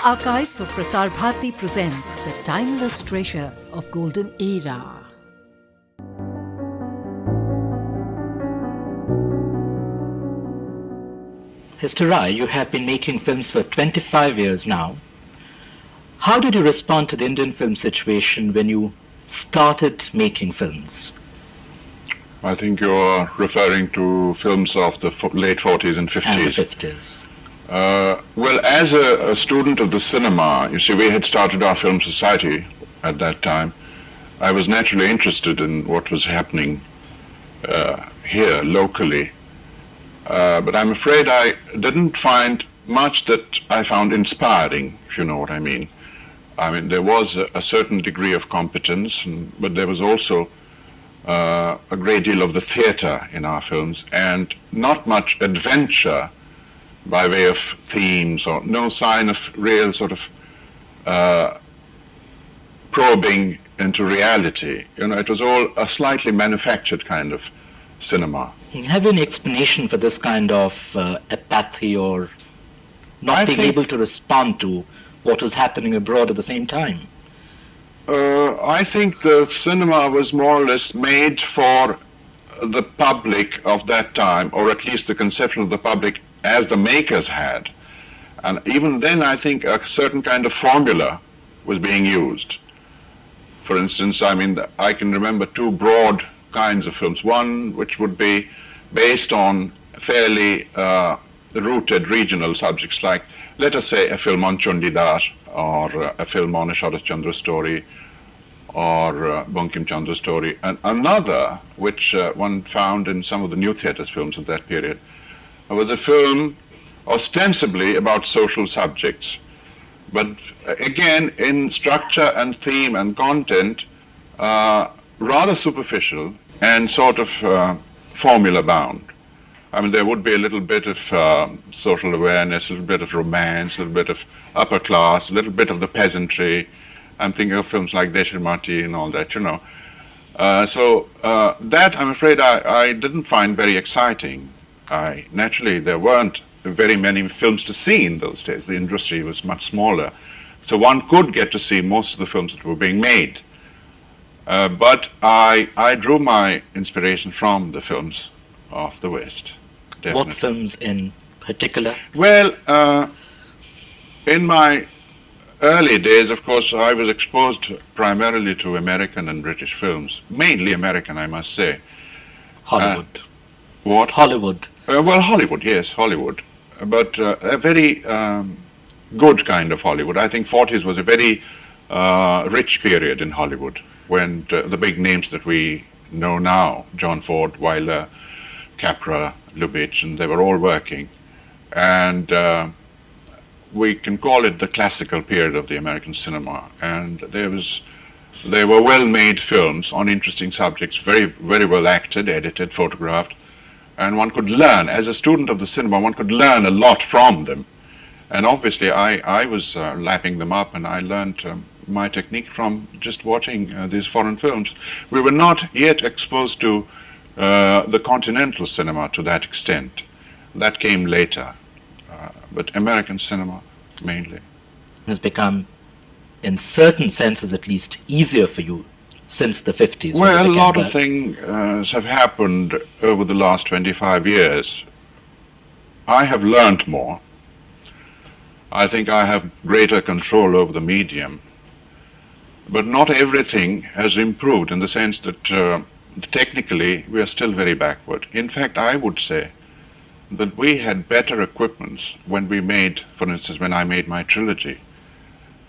Archives of Prasar Bharati presents the timeless treasure of golden era. Mr. Ray, you have been making films for 25 years now. How did you respond to the Indian film situation when you started making films? I think you're referring to films of the late 40s and 50s. And the 50s. Well, as a student of the cinema, you see, we had started our film society at that time. I was naturally interested in what was happening here locally. But I'm afraid I didn't find much that I found inspiring, if you know what I mean. I mean, there was a certain degree of competence, but there was also a great deal of the theater in our films, and not much adventure by way of themes, or no sign of real sort of probing into reality. You know, it was all a slightly manufactured kind of cinema. Have you any explanation for this kind of apathy or not being able to respond to what was happening abroad at the same time? I think the cinema was more or less made for the public of that time, or at least the conception of the public as the makers had. And even then, I think a certain kind of formula was being used. For instance, I mean, I can remember two broad kinds of films. One which would be based on fairly rooted regional subjects, like, let us say, a film on Chundidar, or a film on a Sharat Chandra story, or Bankim Chandra story. And another, which one found in some of the new theatres films of that period, was a film ostensibly about social subjects, but again, in structure and theme and content, rather superficial and sort of formula bound. I mean, there would be a little bit of social awareness, a little bit of romance, a little bit of upper class, a little bit of the peasantry. I'm thinking of films like Deshimati and all that, you know. So that, I'm afraid, I didn't find very exciting. Naturally, there weren't very many films to see in those days. The industry was much smaller. So one could get to see most of the films that were being made. But I drew my inspiration from the films of the West. Definitely. What films in particular? Well, in my early days, of course, I was exposed primarily to American and British films. Mainly American, I must say. Hollywood. What? Hollywood. Well, Hollywood, yes, Hollywood. But a very good kind of Hollywood. I think 40s was a very rich period in Hollywood, when the big names that we know now, John Ford, Wyler, Capra, Lubitsch, and they were all working. And we can call it the classical period of the American cinema. And they were well-made films on interesting subjects, very, very well acted, edited, photographed. And one could learn, as a student of the cinema, one could learn a lot from them. And obviously I was lapping them up, and I learned my technique from just watching these foreign films. We were not yet exposed to the continental cinema to that extent. That came later. But American cinema, mainly. Has become, in certain senses at least, easier for you since the 50s. Well, a lot of things have happened over the last 25 years. I have learned more. I think I have greater control over the medium. But not everything has improved, in the sense that technically we are still very backward. In fact, I would say that we had better equipments when we made, for instance, when I made my trilogy.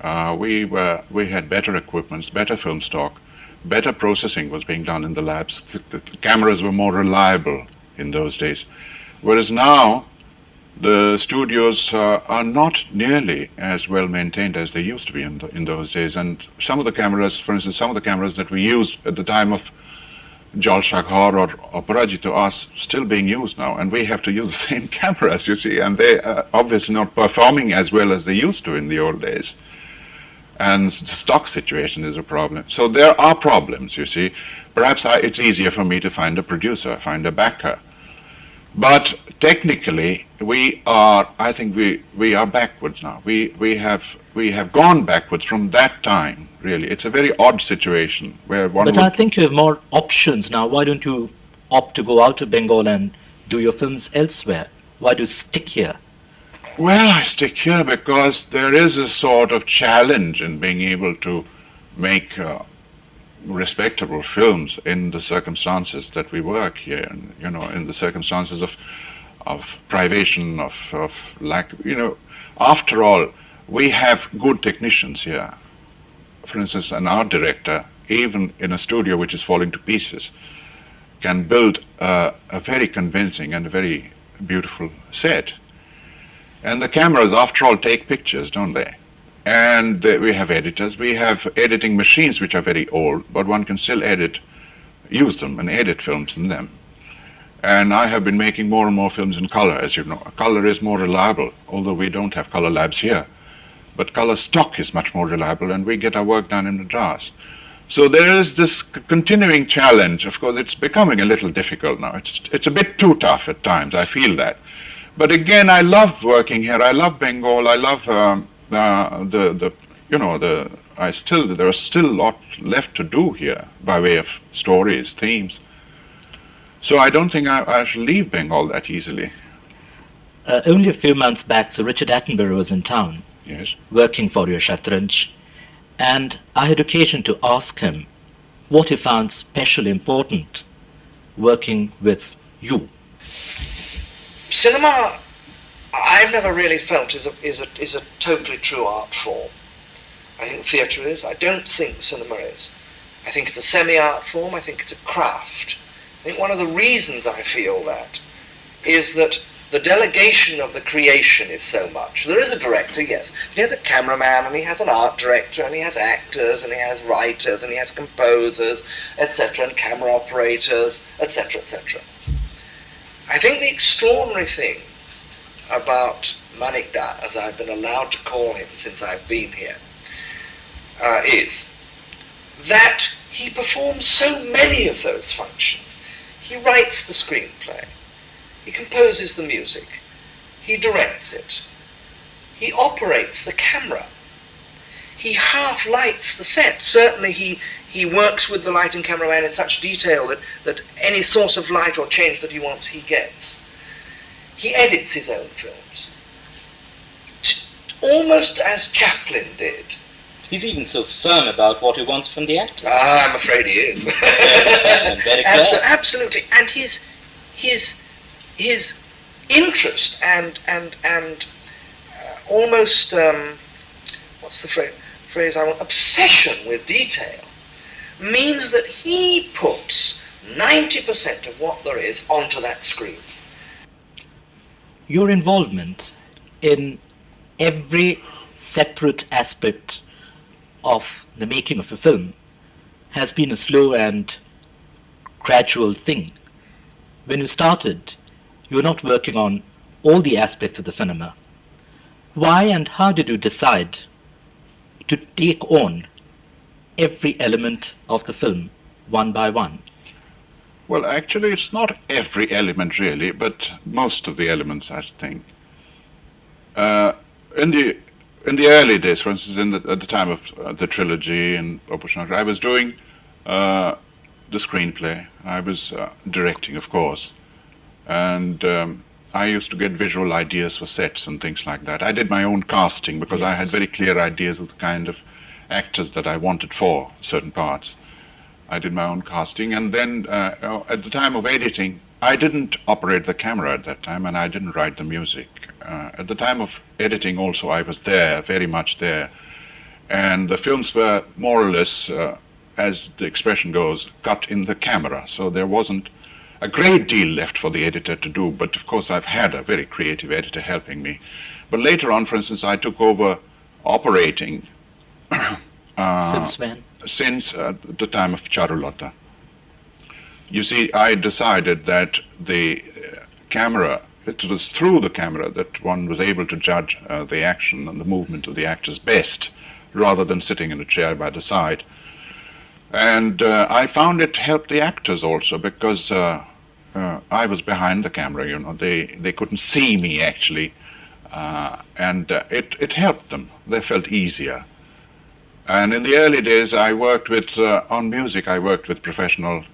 We had better equipments, better film stock, better processing was being done in the labs. The cameras were more reliable in those days. Whereas now, the studios are not nearly as well maintained as they used to be in those days. And some of the cameras, for instance, some of the cameras that we used at the time of Jal Shaghar or Parajito are still being used now. And we have to use the same cameras, you see, and they are obviously not performing as well as they used to in the old days. And the stock situation is a problem. So there are problems, you see. Perhaps it's easier for me to find a producer, find a backer. But technically, I think we are backwards now. We have gone backwards from that time, really. It's a very odd situation where one But would... I think you have more options now. Why don't you opt to go out of Bengal and do your films elsewhere? Why do you stick here? Well, I stick here because there is a sort of challenge in being able to make respectable films in the circumstances that we work here, and in the circumstances of privation, of lack. After all, we have good technicians here. For instance, an art director, even in a studio which is falling to pieces, can build a very convincing and a very beautiful set. And the cameras, after all, take pictures, don't they? And we have editors. We have editing machines which are very old, but one can still use them and edit films in them. And I have been making more and more films in color, as you know. Color is more reliable, although we don't have color labs here. But color stock is much more reliable, and we get our work done in Madras. So there is this continuing challenge. Of course, it's becoming a little difficult now. It's a bit too tough at times, I feel that. But again, I love working here. I love Bengal. I love there are still a lot left to do here by way of stories, themes. So I don't think I shall leave Bengal that easily. Only a few months back, Sir Richard Attenborough was in town, Yes. working for your Shatranj, and I had occasion to ask him what he found specially important working with you. Cinema, I've never really felt is a totally true art form. I think theatre is. I don't think cinema is. I think it's a semi-art form. I think it's a craft. I think one of the reasons I feel that is that the delegation of the creation is so much. There is a director, yes. He has a cameraman, and he has an art director, and he has actors, and he has writers, and he has composers, etc., and camera operators, etc., etc. I think the extraordinary thing about Manikda, as I've been allowed to call him since I've been here, is that he performs so many of those functions. He writes the screenplay, he composes the music, he directs it, he operates the camera, he half lights the set. Certainly he works with the lighting cameraman in such detail that any source of light or change that he wants, he gets. He edits his own films, almost as Chaplin did. He's even so firm about what he wants from the actor. I'm afraid he is. Very clear. Absolutely. And his interest and almost, what's the phrase I want, obsession with detail, means that he puts 90% of what there is onto that screen. Your involvement in every separate aspect of the making of a film has been a slow and gradual thing. When you started, you were not working on all the aspects of the cinema. Why and how did you decide to take on every element of the film one by one? Well, actually, it's not every element really, but most of the elements, I think. In the early days, for instance, at the time of the trilogy and Apu Trilogy, I was doing the screenplay. I was directing, of course, and I used to get visual ideas for sets and things like that. I did my own casting because I had very clear ideas of the kind of actors that I wanted for certain parts. I did my own casting, and then at the time of editing, I didn't operate the camera at that time, and I didn't write the music. At the time of editing also, I was there, very much there, and the films were more or less, as the expression goes, cut in the camera, so there wasn't a great deal left for the editor to do, but of course I've had a very creative editor helping me. But later on, for instance, I took over operating Since when? Since the time of Charulata. You see, I decided that the camera, it was through the camera that one was able to judge the action and the movement of the actors best, rather than sitting in a chair by the side. And I found it helped the actors also, because I was behind the camera, you know, they couldn't see me actually, and it helped them. They felt easier. And in the early days, I worked with, on music, I worked with professional,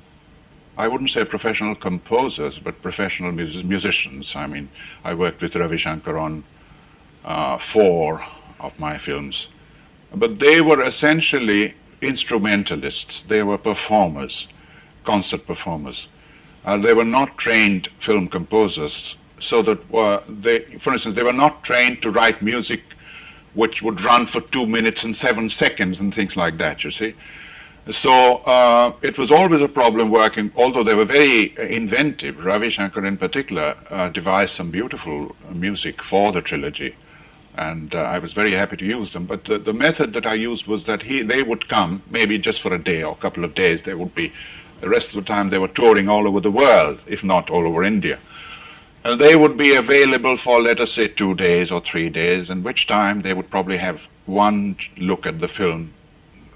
I wouldn't say professional composers, but professional musicians. I mean, I worked with Ravi Shankar on 4 of my films. But they were essentially instrumentalists. They were performers, concert performers. They were not trained film composers, so that for instance, they were not trained to write music which would run for 2 minutes and 7 seconds and things like that, you see. So it was always a problem working, although they were very inventive. Ravi Shankar in particular devised some beautiful music for the trilogy, and I was very happy to use them. But the method that I used was that they would come, maybe just for a day or a couple of days. They would be, the rest of the time they were touring all over the world, if not all over India. And they would be available for, let us say, 2 days or 3 days, in which time they would probably have one look at the film,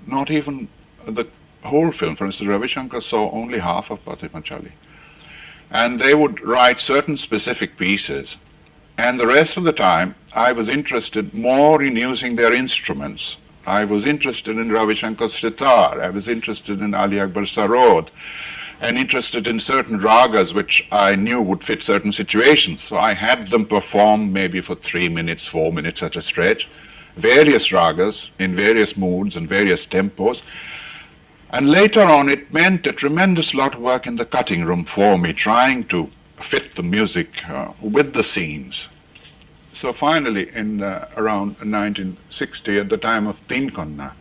not even the whole film. For instance, Ravi Shankar saw only half of Pathipanchali. And they would write certain specific pieces. And the rest of the time, I was interested more in using their instruments. I was interested in Ravi Shankar's sitar. I was interested in Ali Akbar Sarod, and interested in certain ragas which I knew would fit certain situations. So I had them perform maybe for 3 minutes, 4 minutes at a stretch, various ragas in various moods and various tempos. And later on, it meant a tremendous lot of work in the cutting room for me, trying to fit the music with the scenes. So finally, in around 1960, at the time of Teen Konna,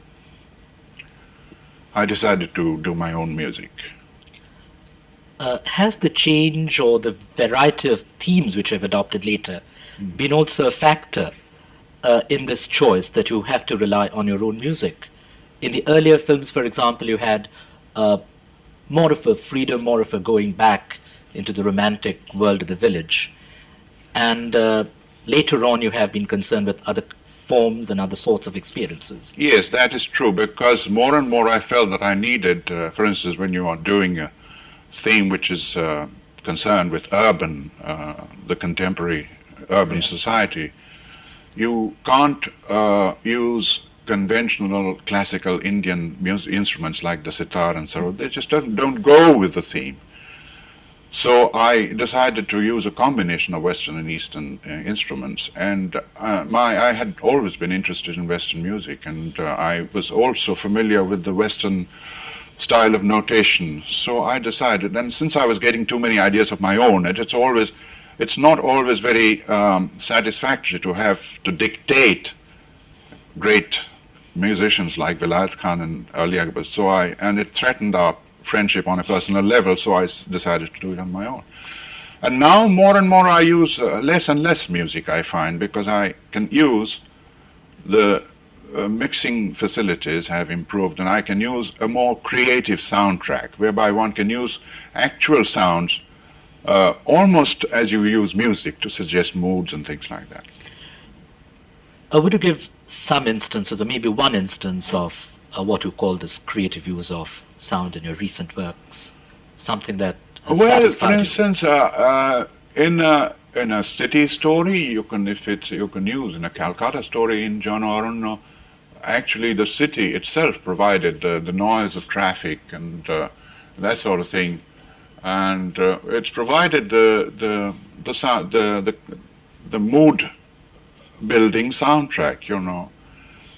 I decided to do my own music. Has the change or the variety of themes which you have adopted later been also a factor in this choice that you have to rely on your own music? In the earlier films, for example, you had more of a freedom, more of a going back into the romantic world of the village. And later on, you have been concerned with other forms and other sorts of experiences. Yes, that is true, because more and more I felt that I needed, for instance, when you are doing a theme which is concerned with urban, the contemporary urban society, you can't use conventional classical Indian music instruments like the sitar and sarod. They just don't go with the theme. So I decided to use a combination of Western and Eastern instruments, and I had always been interested in Western music, and I was also familiar with the Western style of notation. So I decided, and since I was getting too many ideas of my own, it's not always very satisfactory to have to dictate great musicians like Vilayat Khan and Ali Akbar. And it threatened our friendship on a personal level, so I decided to do it on my own. And now more and more I use less and less music, I find, because I can use the mixing facilities have improved, and I can use a more creative soundtrack whereby one can use actual sounds almost as you use music to suggest moods and things like that. Would you give some instances, or maybe one instance of what you call this creative use of sound in your recent works? Something that has satisfied for you? instance, in a city story, you can use in a Calcutta story in John Arun. Actually, the city itself provided the noise of traffic and that sort of thing, and it's provided the mood building soundtrack. You know,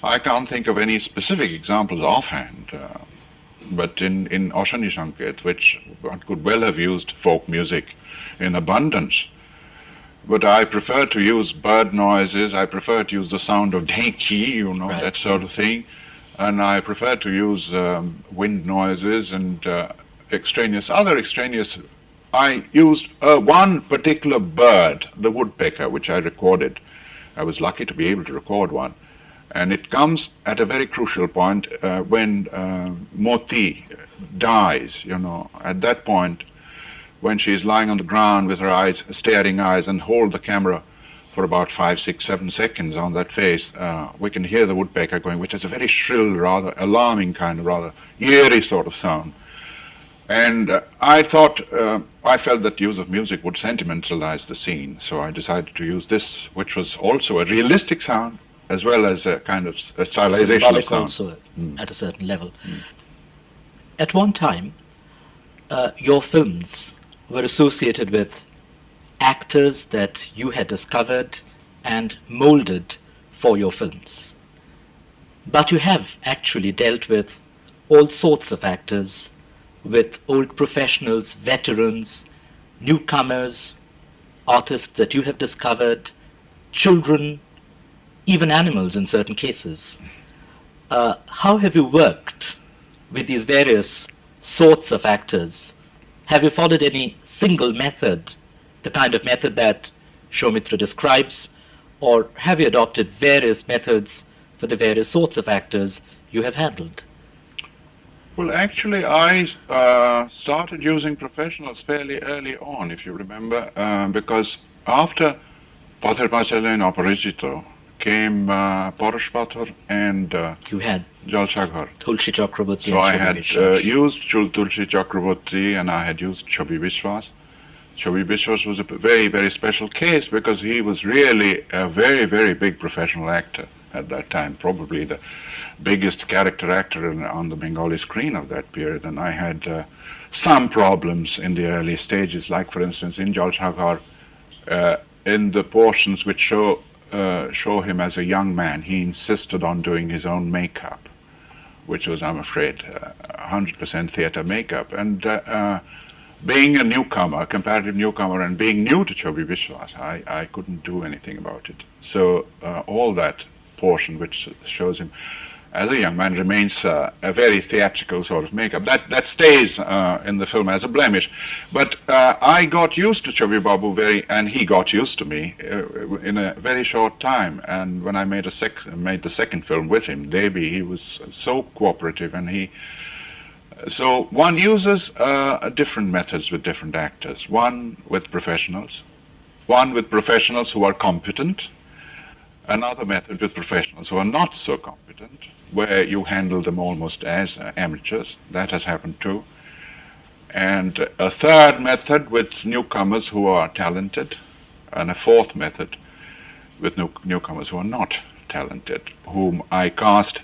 I can't think of any specific examples offhand, but in Oshani Sanket, which one could well have used folk music in abundance. But I prefer to use bird noises, I prefer to use the sound of denki, you know, Right. that sort of thing. And I prefer to use wind noises and other extraneous. I used one particular bird, the woodpecker, which I recorded. I was lucky to be able to record one. And it comes at a very crucial point when Moti dies, you know. At that point, when she is lying on the ground with her staring eyes, and hold the camera for about 5, 6, 7 seconds on that face, we can hear the woodpecker going, which is a very shrill, rather alarming kind of, rather eerie sort of sound. And I felt that use of music would sentimentalize the scene, so I decided to use this, which was also a realistic sound as well as a kind of a stylization of Symbolic sound. also at a certain level. At one time, your films were associated with actors that you had discovered and molded for your films. But you have actually dealt with all sorts of actors, with old professionals, veterans, newcomers, artists that you have discovered, children, even animals in certain cases. How have you worked with these various sorts of actors? Have you followed any single method, the kind of method that Soumitra describes, or have you adopted various methods for the various sorts of actors you have handled? Well, actually, I started using professionals fairly early on, if you remember, because after Pater Pacele and Aparijito came Porospator and You had Jal Chaghar. Tulsi Chakraborty So I and had Chobi Vishwas. used Tulsi Chakraborty and I had used Chobi Vishwas. Chobi Vishwas was a very, very special case because he was really a very, very big professional actor at that time, probably the biggest character actor on the Bengali screen of that period. And I had some problems in the early stages, like for instance in Jal Chaghar, in the portions which show him as a young man, he insisted on doing his own makeup, which was, I'm afraid, 100% theater makeup. And being a newcomer, a comparative newcomer, and being new to Chobi Vishwas, I couldn't do anything about it. So all that portion which shows him as a young man remains a very theatrical sort of makeup. That stays in the film as a blemish. But I got used to Chobi Babu and he got used to me in a very short time. And when I made the second film with him, Devi, he was so cooperative, and so one uses different methods with different actors. One with professionals who are competent. Another method with professionals who are not so competent, where you handle them almost as amateurs. That has happened too. And a third method with newcomers who are talented, and a fourth method with newcomers who are not talented, whom I cast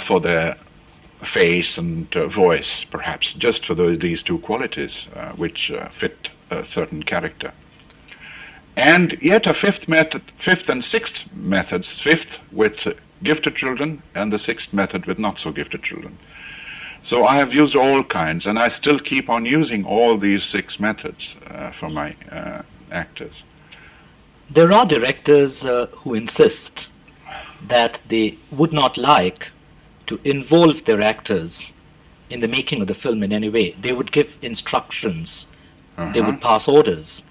for their face and voice, perhaps, just for these two qualities which fit a certain character. And yet a fifth and sixth methods, fifth with gifted children and the sixth method with not so gifted children. So I have used all kinds, and I still keep on using all these six methods for my actors. There are directors who insist that they would not like to involve their actors in the making of the film in any way. They would give instructions, they would pass orders,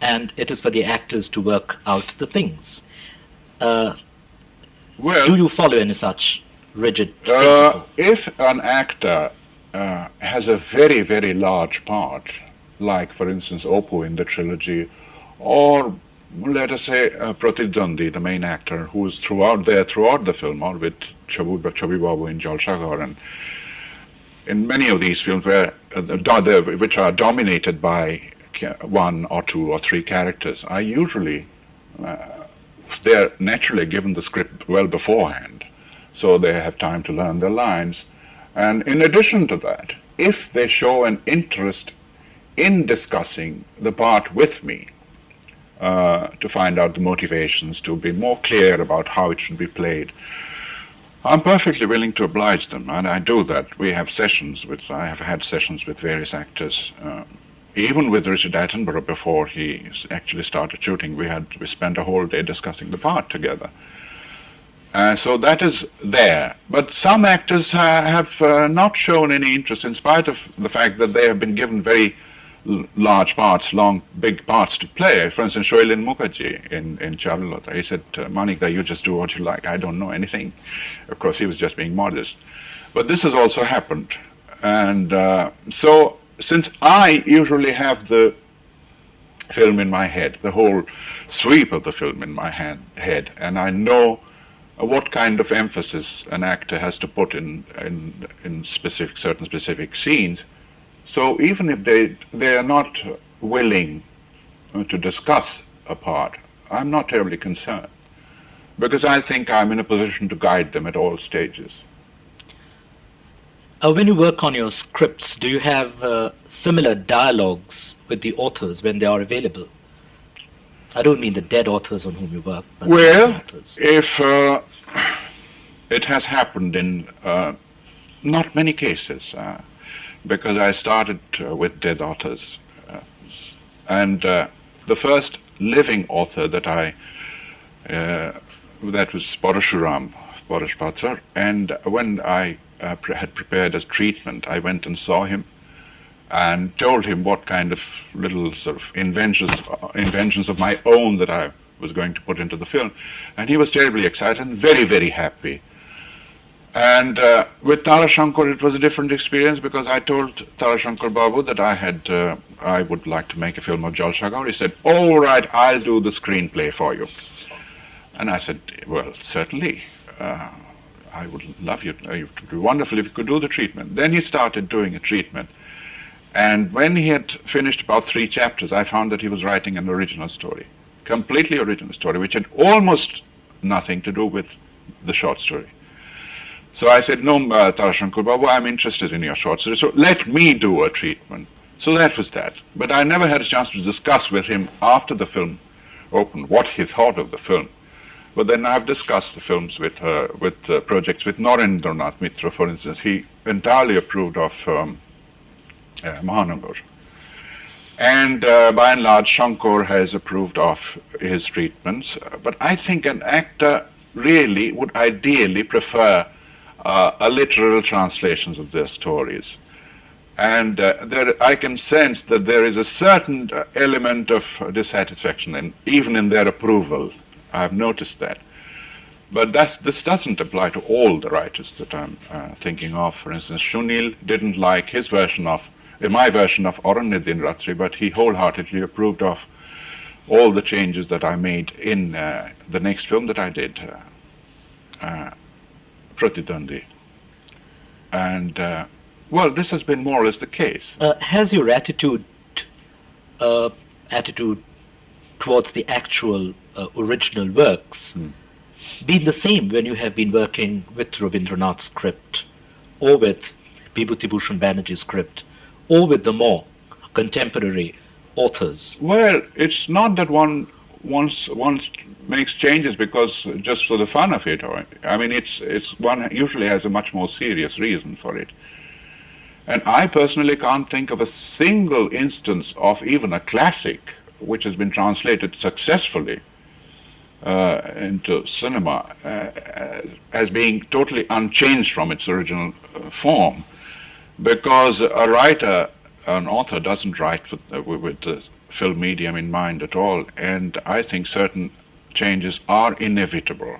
and it is for the actors to work out the things. Well, do you follow any such rigid principle? If an actor has a very, very large part, like for instance Apu in the trilogy, or let us say Pratidandi, the main actor, who is throughout the film, or with Chobi Babu in Jal Chaghar, and in many of these films which are dominated by one or two or three characters, I usually they're naturally given the script well beforehand, so they have time to learn their lines. And in addition to that, if they show an interest in discussing the part with me, to find out the motivations, to be more clear about how it should be played, I'm perfectly willing to oblige them, and I do that. I have had sessions with various actors, even with Richard Attenborough before he actually started shooting. We spent a whole day discussing the part together. So that is there. But some actors have not shown any interest, in spite of the fact that they have been given very large parts, big parts to play. For instance, Shoilin Mukherjee in Charulata. He said, Manikda, you just do what you like. I don't know anything. Of course, he was just being modest. But this has also happened. And so, since I usually have the film in my head, the whole sweep of the film in my head, and I know what kind of emphasis an actor has to put in certain specific scenes, So even if they are not willing to discuss a part, I'm not terribly concerned, because I think I'm in a position to guide them at all stages. When you work on your scripts, do you have similar dialogues with the authors when they are available? I don't mean the dead authors on whom you work, but the living Well, authors. if it has happened in not many cases, because I started with dead authors, and the first living author that that was Parashuram, Parashpatra, and when I had prepared a treatment, I went and saw him and told him what kind of little sort of inventions of my own that I was going to put into the film, and he was terribly excited and very, very happy. And with Tarashankar, it was a different experience, because I told Tarashankar Babu that I would like to make a film of Jalshagar. He said, "All right, I'll do the screenplay for you." And I said, "Well, certainly. I would love you. It would be wonderful if you could do the treatment." Then he started doing a treatment. And when he had finished about 3 chapters, I found that he was writing an original story, completely original story, which had almost nothing to do with the short story. So I said, "No, Tarashankar Babu, I'm interested in your short story, so let me do a treatment." So that was that. But I never had a chance to discuss with him after the film opened what he thought of the film. But then I've discussed the films with projects with Narendranath Mitra, for instance. He entirely approved of Mahanagar. And by and large, Shankar has approved of his treatments. But I think an actor really would ideally prefer a literal translations of their stories. And I can sense that there is a certain element of dissatisfaction, even in their approval. I've noticed that. But this doesn't apply to all the writers that I'm thinking of. For instance, Shunil didn't like his version of, my version of Aranyadin Ratri, but he wholeheartedly approved of all the changes that I made in the next film that I did, Pratidandi. And, well, this has been more or less the case. Has your attitude towards the actual original works been the same when you have been working with Rabindranath's script, or with Vibhuti Bhushan Banerjee's script, or with the more contemporary authors? Well, it's not that one makes changes because just for the fun of it. I mean, it's one usually has a much more serious reason for it. And I personally can't think of a single instance of even a classic which has been translated successfully into cinema as being totally unchanged from its original form, because a writer, an author, doesn't write with the film medium in mind at all, and I think certain changes are inevitable.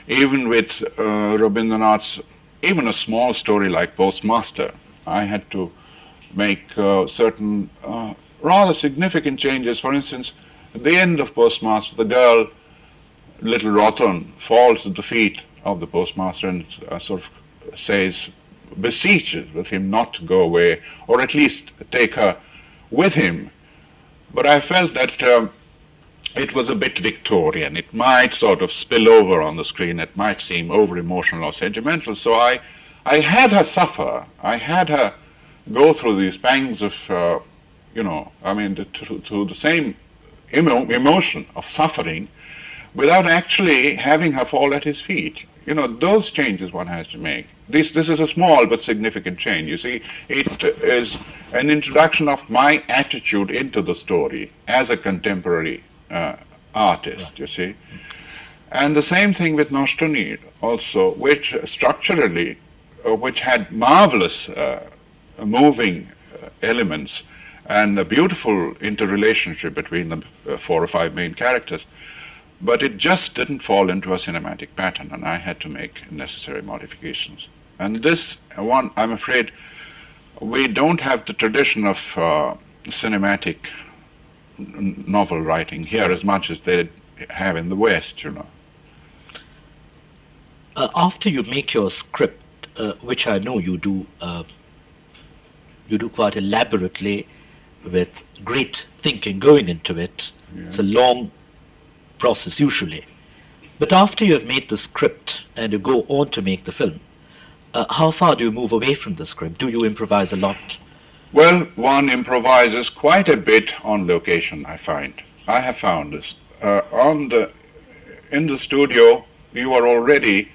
Even with Rabindranath's, even a small story like Postmaster, I had to make certain rather significant changes. For instance, at the end of Postmaster, the girl, little Ratan, falls at the feet of the postmaster and sort of beseeches with him not to go away, or at least take her with him. But I felt that it was a bit Victorian. It might sort of spill over on the screen. It might seem over emotional or sentimental. So I had her suffer. I had her go through these pangs of, to the same emotion of suffering, without actually having her fall at his feet. Those changes one has to make. This is a small but significant change. You see, it is an introduction of my attitude into the story as a contemporary artist, you see. And the same thing with Nostoni also, which structurally, which had marvelous moving elements and a beautiful interrelationship between the 4 or 5 main characters. But it just didn't fall into a cinematic pattern, and I had to make necessary modifications. And this one, I'm afraid, we don't have the tradition of cinematic novel writing here as much as they have in the West, After you make your script, which I know you do you do quite elaborately with great thinking going into it. It's a long process usually. But after you have made the script and you go on to make the film, how far do you move away from the script? Do you improvise a lot? Well, one improvises quite a bit on location, I find. I have found this. In the studio, you are already,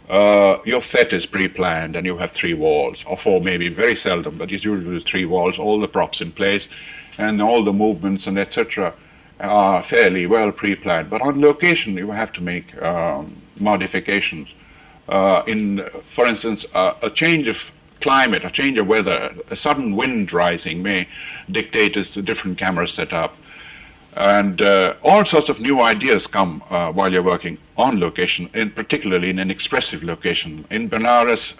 your set is pre-planned and you have 3 walls, or 4 maybe, very seldom, but it's usually 3 walls, all the props in place, and all the movements and etc. are fairly well pre-planned. But on location, you have to make modifications. For instance, a change of climate, a change of weather, a sudden wind rising may dictate a different camera setup. And all sorts of new ideas come while you're working on location, particularly in an expressive location. In Benares,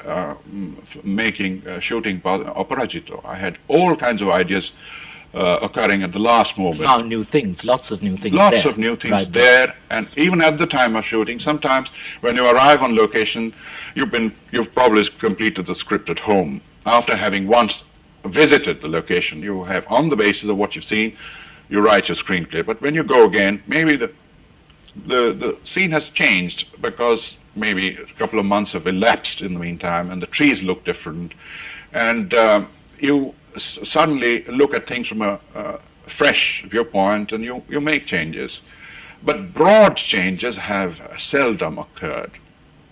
shooting Aparajito, I had all kinds of ideas occurring at the last moment. Found new things, lots of new things Lots there. of new things Right there, and even at the time of shooting, sometimes when you arrive on location, you've probably completed the script at home. After having once visited the location, you have, on the basis of what you've seen, you write your screenplay. But when you go again, maybe the scene has changed because maybe a couple of months have elapsed in the meantime, and the trees look different, and you suddenly look at things from a fresh viewpoint, and you make changes. But broad changes have seldom occurred.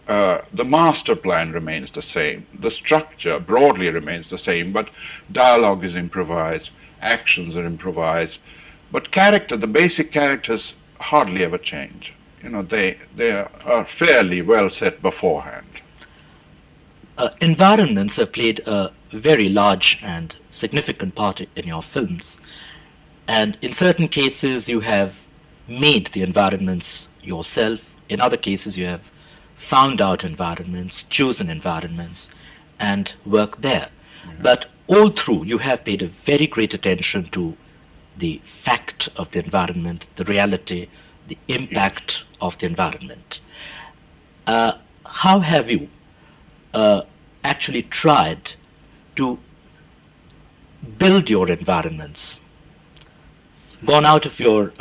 The master plan remains the same. The structure broadly remains the same, but dialogue is improvised, actions are improvised. But the basic characters hardly ever change. They are fairly well set beforehand. Environments have played a very large and significant part in your films. And in certain cases, you have made the environments yourself. In other cases, you have found out environments, chosen environments, and worked there. But all through, you have paid a very great attention to the fact of the environment, the reality, the impact of the environment. How have you actually tried to build your environments? Gone out of your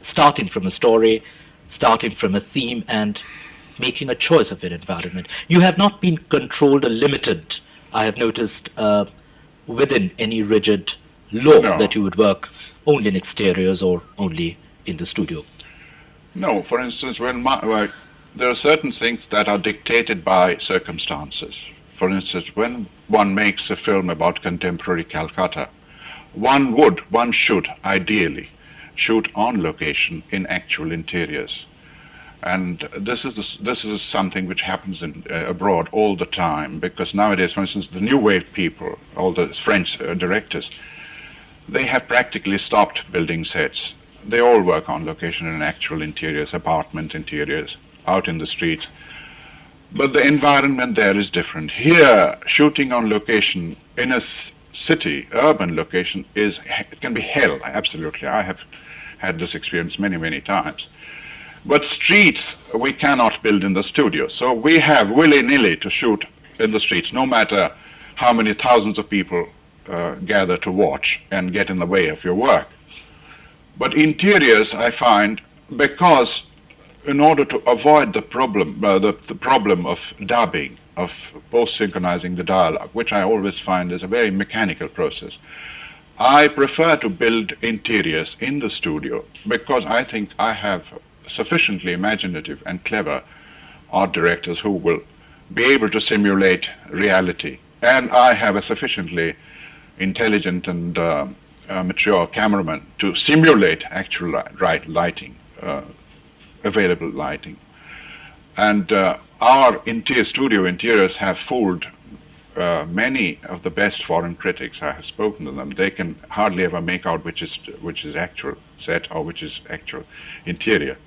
starting from a story, starting from a theme, and making a choice of an environment. You have not been controlled or limited, I have noticed, within any rigid law that you would work only in exteriors or only in the studio. No, for instance, there are certain things that are dictated by circumstances. For instance, when one makes a film about contemporary Calcutta, one should ideally shoot on location in actual interiors. And this is something which happens abroad all the time, because nowadays, for instance, the new wave people, all the French directors, they have practically stopped building sets. They all work on location in actual interiors, apartment interiors, out in the streets. But the environment there is different. Here, shooting on location in a city, urban location, it can be hell, absolutely. I have had this experience many, many times. But streets, we cannot build in the studio. So we have willy-nilly to shoot in the streets, no matter how many thousands of people gather to watch and get in the way of your work. But interiors, I find, because in order to avoid the problem of dubbing, of post-synchronizing the dialogue, which I always find is a very mechanical process, I prefer to build interiors in the studio, because I think I have sufficiently imaginative and clever art directors who will be able to simulate reality. And I have a sufficiently intelligent and mature cameraman to simulate actual lighting, available lighting. And our studio interiors have fooled many of the best foreign critics. I have spoken to them. They can hardly ever make out which is actual set or which is actual interior.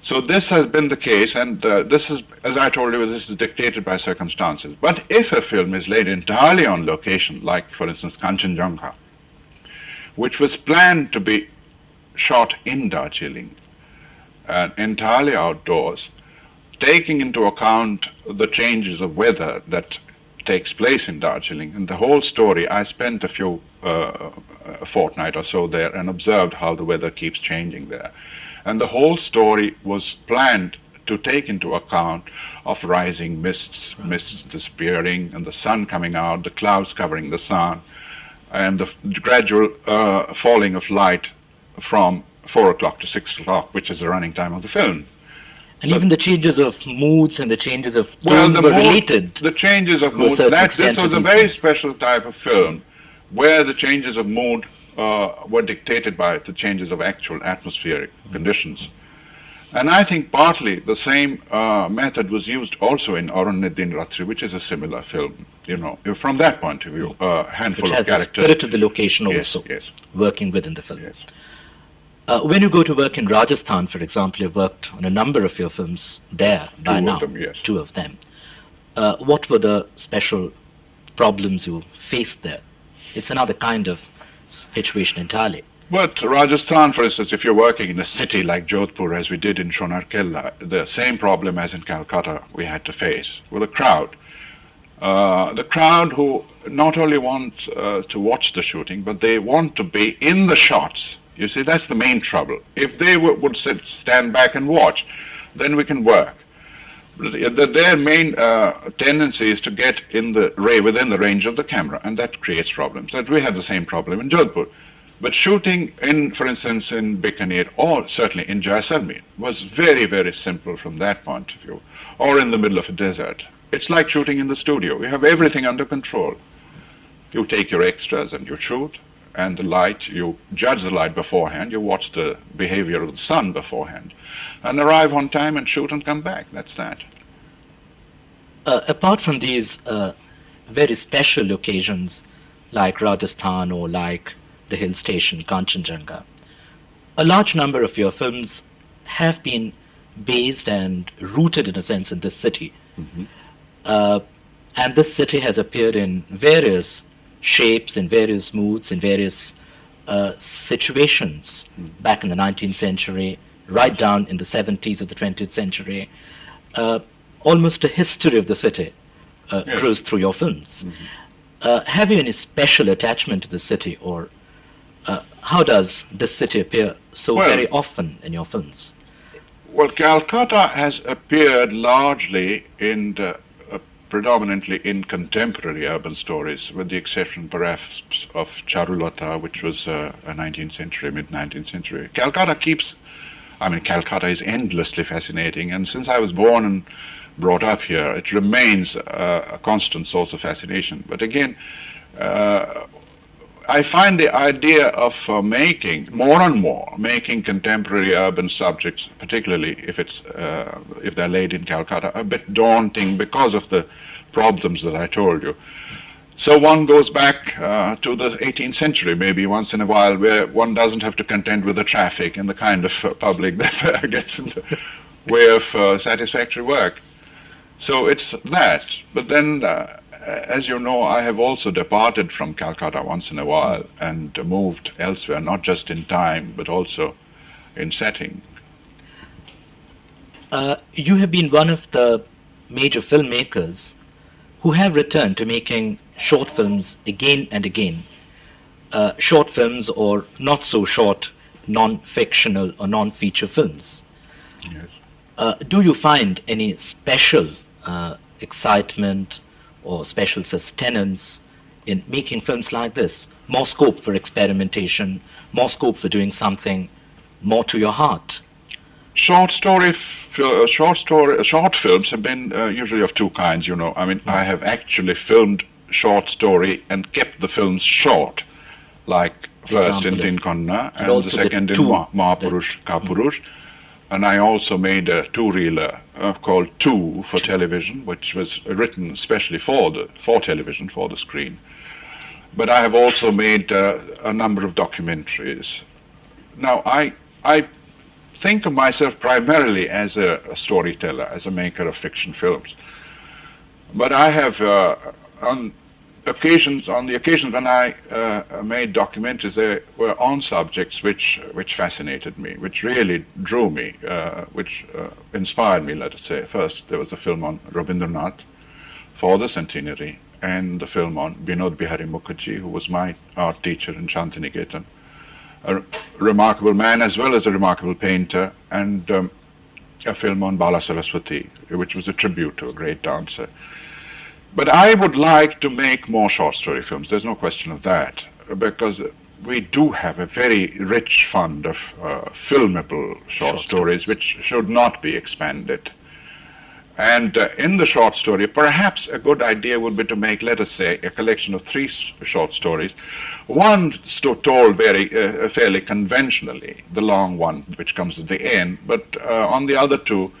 So this has been the case, and this is, as I told you, this is dictated by circumstances. But if a film is laid entirely on location, like, for instance, Kanchenjunga, which was planned to be shot in Darjeeling, entirely outdoors, taking into account the changes of weather that takes place in Darjeeling, and the whole story, I spent a fortnight or so there and observed how the weather keeps changing there. And the whole story was planned to take into account of rising mists, mists disappearing, and the sun coming out, the clouds covering the sun, and the gradual falling of light from 4 o'clock to 6 o'clock, which is the running time of the film. And So- even the changes of moods and the changes of Well, tone the were mood- related. The changes of to a mood. certain This extent was to a these very things. special type of film, where the changes of mood were dictated by the changes of actual atmospheric conditions. And I think partly the same method was used also in Din Ratri, which is a similar film. You know, from that point of view, a handful Which of has the characters. spirit of the location Yes, also yes, working within the film. yes. When you go to work in Rajasthan, for example, you've worked on a number of your films there by Two of now. them, yes. 2 of them. What were the special problems you faced there? It's another kind of situation entirely. But Rajasthan, for instance, if you're working in a city like Jodhpur, as we did in Shonarkella, the same problem as in Calcutta we had to face with a crowd. The crowd who not only want to watch the shooting, but they want to be in the shots. You see, that's the main trouble. If they would stand back and watch, then we can work. Their main tendency is to get within the range of the camera, and that creates problems. That we had the same problem in Jodhpur. But shooting for instance, in Bikaner, or certainly in Jaisalmer, was very, very simple from that point of view, or in the middle of a desert. It's like shooting in the studio. You have everything under control. You take your extras and you shoot, and the light, you judge the light beforehand, you watch the behavior of the sun beforehand, and arrive on time and shoot and come back. That's that. Apart from these very special occasions like Rajasthan or like the hill station Kanchenjunga, a large number of your films have been based and rooted in a sense in this city. And this city has appeared in various shapes, in various moods, in various situations back in the 19th century, right down in the 70s of the 20th century. Almost a history of the city Yes. grows through your films. Have you any special attachment to the city, or how does this city appear so Well- very often in your films? Well, Calcutta has appeared largely predominantly in contemporary urban stories, with the exception perhaps of Charulata, which was a 19th century, mid-19th century. Calcutta is endlessly fascinating, and since I was born and brought up here, it remains a constant source of fascination. But again, I find the idea of making contemporary urban subjects, particularly if they're laid in Calcutta, a bit daunting because of the problems that I told you. So one goes back to the 18th century, maybe once in a while, where one doesn't have to contend with the traffic and the kind of public that gets in the way of satisfactory work. So it's that. But then, as you know, I have also departed from Calcutta once in a while and moved elsewhere, not just in time, but also in setting. You have been one of the major filmmakers who have returned to making short films again and again. Short films or not so short, non-fictional or non-feature films. Yes. Do you find any special excitement or special sustenance in making films like this? More scope for experimentation, more scope for doing something more to your heart? Short films have been usually of two kinds, you know. I have actually filmed short story and kept the films short, like first in Example Din of- Konna and and also the the second in two- Mahapurush, Kapurush. And I also made a two-reeler called Two for television, which was written especially for television, for the screen. But I have also made a number of documentaries. Now, I think of myself primarily as a storyteller, as a maker of fiction films. But I have, on the occasions when I made documentaries, they were on subjects which fascinated me, which really drew me, which inspired me, let us say. First, there was a film on Rabindranath for the centenary, and the film on Vinod Bihari Mukherjee, who was my art teacher in Shantiniketan, a remarkable man as well as a remarkable painter, and a film on Bala Saraswati, which was a tribute to a great dancer. But I would like to make more short story films, there's no question of that, because we do have a very rich fund of filmable short stories which should not be expanded. And in the short story, perhaps a good idea would be to make, let us say, a collection of 3 short stories. One told very fairly conventionally, the long one which comes at the end, but on the other 2,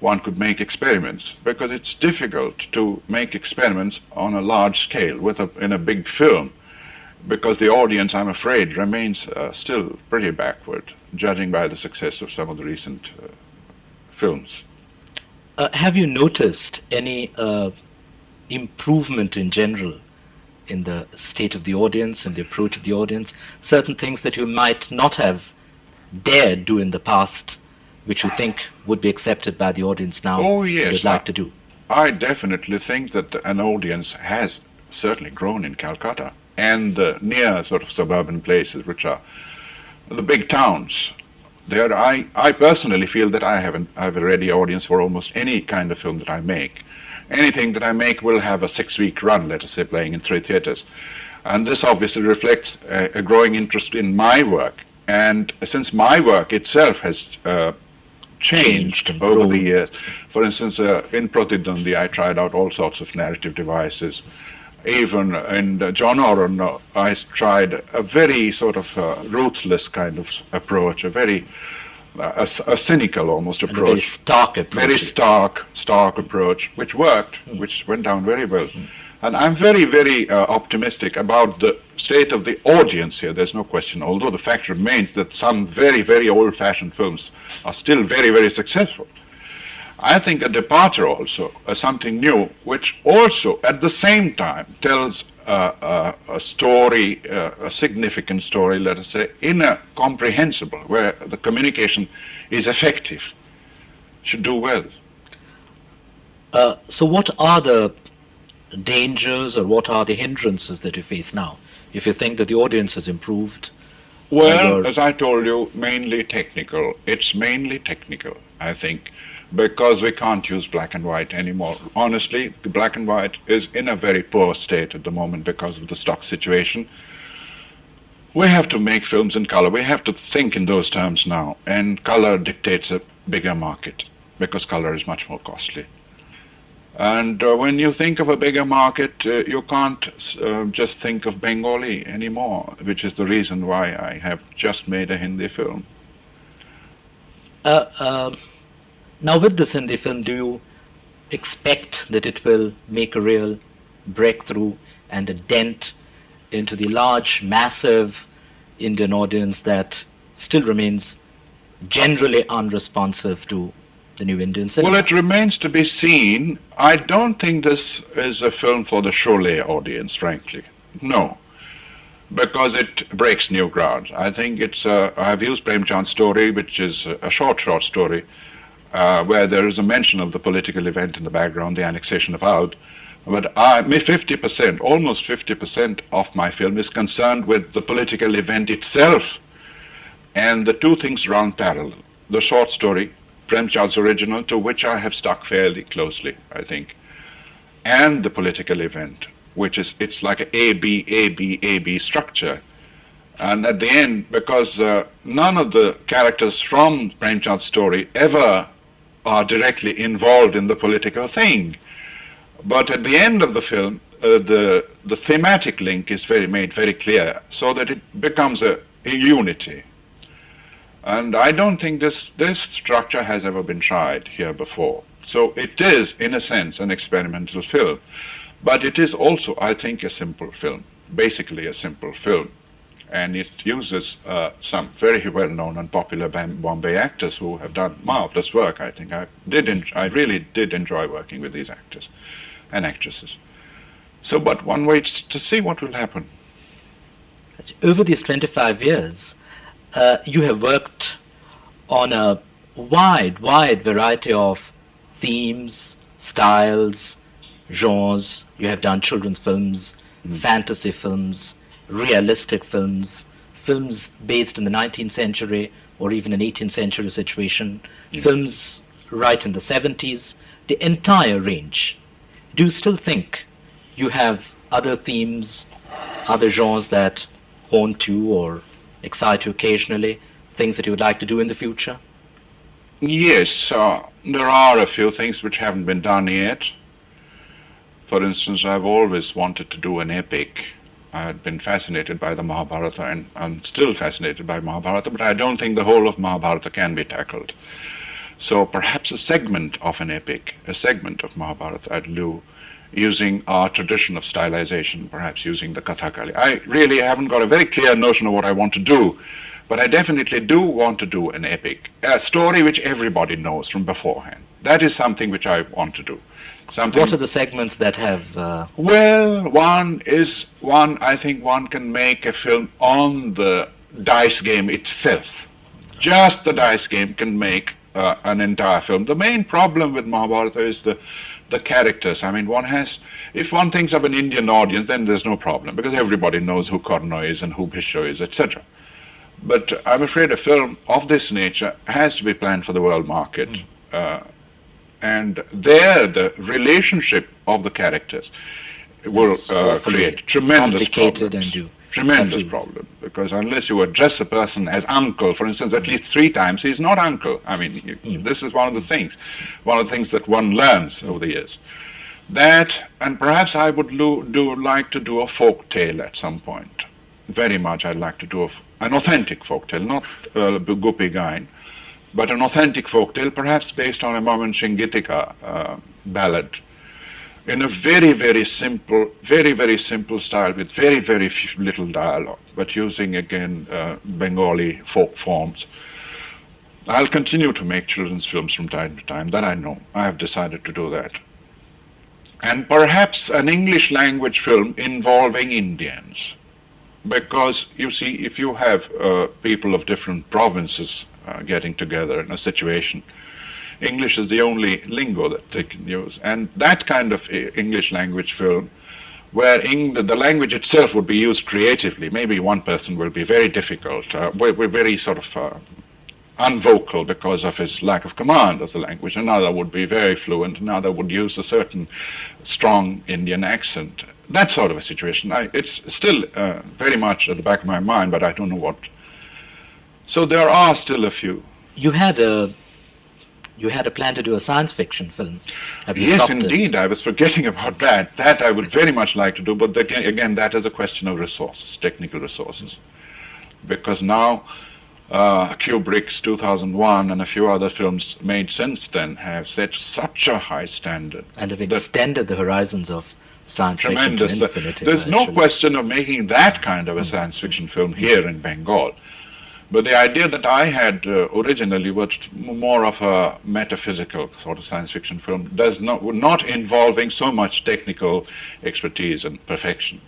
one could make experiments, because it's difficult to make experiments on a large scale in a big film, because the audience, I'm afraid, remains still pretty backward, judging by the success of some of the recent films. Have you noticed any improvement in general in the state of the audience and the approach of the audience? Certain things that you might not have dared do in the past, which you think would be accepted by the audience now, Oh, yes, you'd like to do? I definitely think that an audience has certainly grown in Calcutta and near sort of suburban places, which are the big towns. There, I personally feel that I have a ready audience for almost any kind of film that I make. Anything that I make will have a 6-week run, let us say, playing in 3 theaters. And this obviously reflects a growing interest in my work. And since my work itself has changed and over grown. the years, for instance, in Pratidandi, I tried out all sorts of narrative devices. Even in John Oren, I tried a very sort of ruthless kind of approach, a very a cynical almost approach. And a very stark approach. Very stark approach, which worked, which went down very well. And I'm very, very optimistic about the state of the audience here, there's no question, although the fact remains that some very, very old-fashioned films are still very, very successful. I think a departure also, something new, which also at the same time tells a story, a significant story, let us say, in a comprehensible, where the communication is effective, should do well. So what are the dangers or what are the hindrances that you face now? If you think that the audience has improved? Well, as I told you, mainly technical. It's mainly technical, I think, because we can't use black and white anymore. Honestly, black and white is in a very poor state at the moment because of the stock situation. We have to make films in color. We have to think in those terms now, and color dictates a bigger market because color is much more costly. And when you think of a bigger market, you can't just think of Bengali anymore, which is the reason why I have just made a Hindi film. Now with this Hindi film, do you expect that it will make a real breakthrough and a dent into the large, massive Indian audience that still remains generally unresponsive to the new Indian cinema? Well, it remains to be seen. I don't think this is a film for the Sholay audience, frankly. No, because it breaks new ground. I think it's, I've used Prem Chand's story, which is a short story, where there is a mention of the political event in the background, the annexation of Oudh. But 50%, almost 50% of my film is concerned with the political event itself. And the two things run parallel. The short story, Prem Chand's original, to which I have stuck fairly closely, I think, and the political event, which is, it's like a A-B structure. And at the end, because none of the characters from Prem Chand's story ever are directly involved in the political thing. But at the end of the film, the thematic link is made very clear, so that it becomes a unity. And I don't think this structure has ever been tried here before. So it is, in a sense, an experimental film. But it is also, I think, a simple film, basically a simple film. And it uses some very well-known and popular Bombay actors who have done marvelous work, I think. I really did enjoy working with these actors and actresses. So, but one waits to see what will happen. Over these 25 years, you have worked on a wide variety of themes, styles, genres. You have done children's films, fantasy films, realistic films, films based in the 19th century or even an 18th century situation, films right in the 70s, the entire range. Do you still think you have other themes, other genres that haunt you or excite you occasionally, things that you would like to do in the future? Yes, there are a few things which haven't been done yet. For instance, I've always wanted to do an epic. I had been fascinated by the Mahabharata, and I'm still fascinated by Mahabharata, but I don't think the whole of Mahabharata can be tackled. So perhaps a segment of an epic, a segment of Mahabharata I'd do using our tradition of stylization, perhaps using the Kathakali. I really haven't got a very clear notion of what I want to do, but I definitely do want to do an epic, a story which everybody knows from beforehand. That is something which I want to do. What are the segments that have... Well, I think one can make a film on the dice game itself. Just the dice game can make an entire film. The main problem with Mahabharata is the characters. I mean, if one thinks of an Indian audience, then there's no problem, because everybody knows who Karna is and who Bhishma is, etc. But I'm afraid a film of this nature has to be planned for the world market. And there, the relationship of the characters will create tremendous problems. Tremendous problem, because unless you address a person as uncle, for instance, at least 3 times, he's not uncle. I mean, this is one of the things that one learns over the years. That, and perhaps I would like to do a folk tale at some point. Very much I'd like to do an authentic folk tale, not Gopi Gain, but an authentic folk tale, perhaps based on a Mohammed Shingitika ballad, in a very, very simple style with very, very little dialogue, but using again Bengali folk forms. I'll continue to make children's films from time to time, that I know. I have decided to do that. And perhaps an English language film involving Indians. Because, you see, if you have people of different provinces getting together in a situation, English is the only lingo that they can use. And that kind of English language film, where the language itself would be used creatively, maybe one person will be very difficult, we're very sort of unvocal because of his lack of command of the language. Another would be very fluent, another would use a certain strong Indian accent. That sort of a situation. It's still very much at the back of my mind, but I don't know what. So there are still a few. You had a plan to do a science fiction film. Have you Yes, stopped indeed. it? I was forgetting about that. That I would very much like to do, but again, that is a question of resources, technical resources. Because now Kubrick's 2001 and a few other films made since then have set such a high standard. And have extended the horizons of science fiction to infinity. There's no question of making that kind of a science fiction film here in Bengal. But the idea that I had originally was more of a metaphysical sort of science fiction film, not involving so much technical expertise and perfection.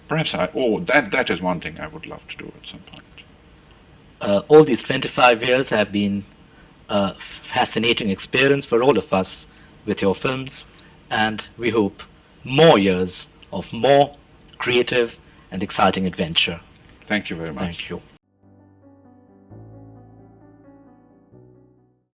Perhaps that is one thing I would love to do at some point. All these 25 years have been a fascinating experience for all of us with your films, and we hope more years of more creative and exciting adventure. Thank you very much. Thank you.